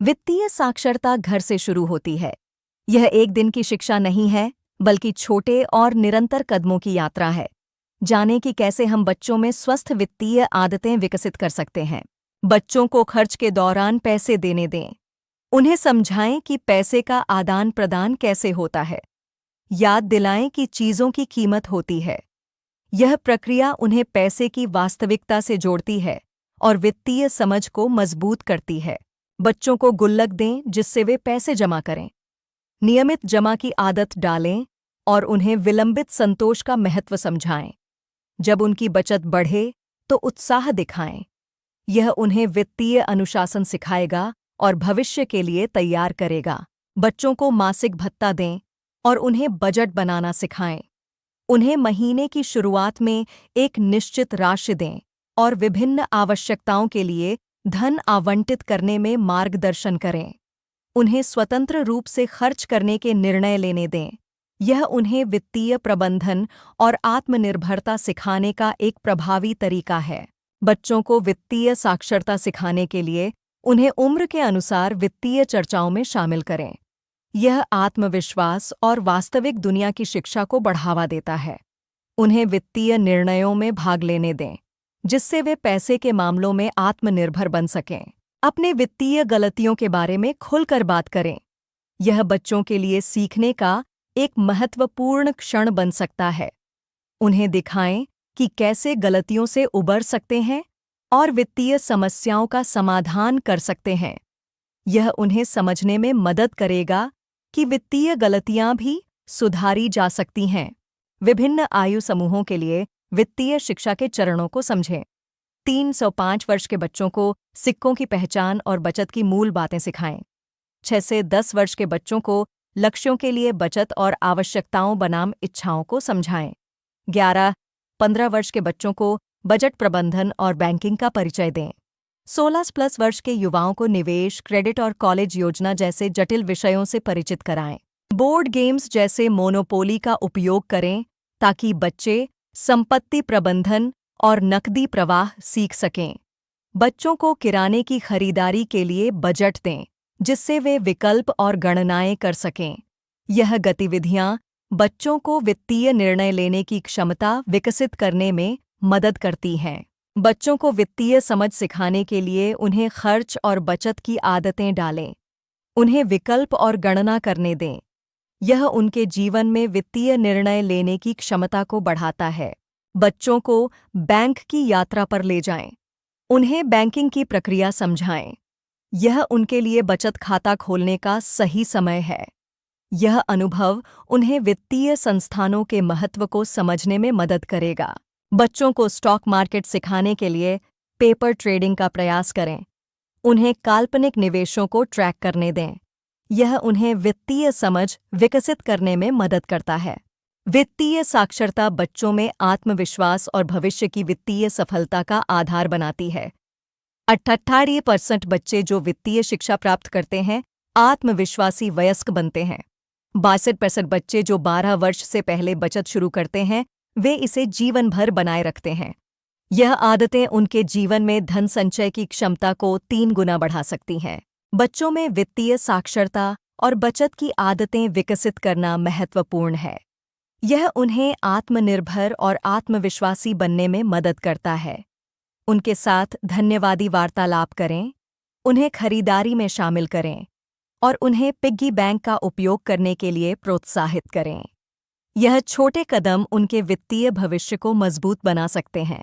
वित्तीय साक्षरता घर से शुरू होती है। यह एक दिन की शिक्षा नहीं है, बल्कि छोटे और निरंतर कदमों की यात्रा है। जानें कि कैसे हम बच्चों में स्वस्थ वित्तीय आदतें विकसित कर सकते हैं। बच्चों को खर्च के दौरान पैसे देने दें। उन्हें समझाएं कि पैसे का आदान प्रदान कैसे होता है। याद दिलाएं कि चीज़ों की कीमत होती है। यह प्रक्रिया उन्हें पैसे की वास्तविकता से जोड़ती है और वित्तीय समझ को मजबूत करती है। बच्चों को गुल्लक दें जिससे वे पैसे जमा करें। नियमित जमा की आदत डालें और उन्हें विलंबित संतोष का महत्व समझाएं। जब उनकी बचत बढ़े तो उत्साह दिखाएं। यह उन्हें वित्तीय अनुशासन सिखाएगा और भविष्य के लिए तैयार करेगा। बच्चों को मासिक भत्ता दें और उन्हें बजट बनाना सिखाएं। उन्हें महीने की शुरुआत में एक निश्चित राशि दें और विभिन्न आवश्यकताओं के लिए धन आवंटित करने में मार्गदर्शन करें। उन्हें स्वतंत्र रूप से खर्च करने के निर्णय लेने दें। यह उन्हें वित्तीय प्रबंधन और आत्मनिर्भरता सिखाने का एक प्रभावी तरीका है। बच्चों को वित्तीय साक्षरता सिखाने के लिए उन्हें उम्र के अनुसार वित्तीय चर्चाओं में शामिल करें। यह आत्मविश्वास और वास्तविक दुनिया की शिक्षा को बढ़ावा देता है। उन्हें वित्तीय निर्णयों में भाग लेने दें, जिससे वे पैसे के मामलों में आत्मनिर्भर बन सकें। अपने वित्तीय गलतियों के बारे में खुलकर बात करें। यह बच्चों के लिए सीखने का एक महत्वपूर्ण क्षण बन सकता है। उन्हें दिखाएं कि कैसे गलतियों से उबर सकते हैं और वित्तीय समस्याओं का समाधान कर सकते हैं। यह उन्हें समझने में मदद करेगा कि वित्तीय गलतियां भी सुधारी जा सकती हैं। विभिन्न आयु समूहों के लिए वित्तीय शिक्षा के चरणों को समझें। 305 वर्ष के बच्चों को सिक्कों की पहचान और बचत की मूल बातें सिखाएं। 6 से 10 वर्ष के बच्चों को लक्ष्यों के लिए बचत और आवश्यकताओं बनाम इच्छाओं को समझाएं। 11-15 वर्ष के बच्चों को बजट प्रबंधन और बैंकिंग का परिचय दें। 16+ वर्ष के युवाओं को निवेश, क्रेडिट और कॉलेज योजना जैसे जटिल विषयों से परिचित कराएं। बोर्ड गेम्स जैसे मोनोपोली का उपयोग करें ताकि बच्चे संपत्ति प्रबंधन और नकदी प्रवाह सीख सकें। बच्चों को किराने की खरीदारी के लिए बजट दें, जिससे वे विकल्प और गणनाएं कर सकें। यह गतिविधियां बच्चों को वित्तीय निर्णय लेने की क्षमता विकसित करने में मदद करती हैं। बच्चों को वित्तीय समझ सिखाने के लिए उन्हें खर्च और बचत की आदतें डालें। उन्हें विकल्प और गणना करने दें। यह उनके जीवन में वित्तीय निर्णय लेने की क्षमता को बढ़ाता है। बच्चों को बैंक की यात्रा पर ले जाएं। उन्हें बैंकिंग की प्रक्रिया समझाएं। यह उनके लिए बचत खाता खोलने का सही समय है। यह अनुभव उन्हें वित्तीय संस्थानों के महत्व को समझने में मदद करेगा। बच्चों को स्टॉक मार्केट सिखाने के लिए पेपर ट्रेडिंग का प्रयास करें। उन्हें काल्पनिक निवेशों को ट्रैक करने दें। यह उन्हें वित्तीय समझ विकसित करने में मदद करता है। वित्तीय साक्षरता बच्चों में आत्मविश्वास और भविष्य की वित्तीय सफलता का आधार बनाती है। 88% बच्चे जो वित्तीय शिक्षा प्राप्त करते हैं, आत्मविश्वासी वयस्क बनते हैं। 62% बच्चे जो 12 वर्ष से पहले बचत शुरू करते हैं, वे इसे जीवन भर बनाए रखते हैं। यह आदतें उनके जीवन में धन संचय की क्षमता को 3 गुना बढ़ा सकती हैं। बच्चों में वित्तीय साक्षरता और बचत की आदतें विकसित करना महत्वपूर्ण है। यह उन्हें आत्मनिर्भर और आत्मविश्वासी बनने में मदद करता है। उनके साथ धन्यवादी वार्तालाप करें, उन्हें खरीदारी में शामिल करें और उन्हें पिग्गी बैंक का उपयोग करने के लिए प्रोत्साहित करें। यह छोटे कदम उनके वित्तीय भविष्य को मजबूत बना सकते हैं।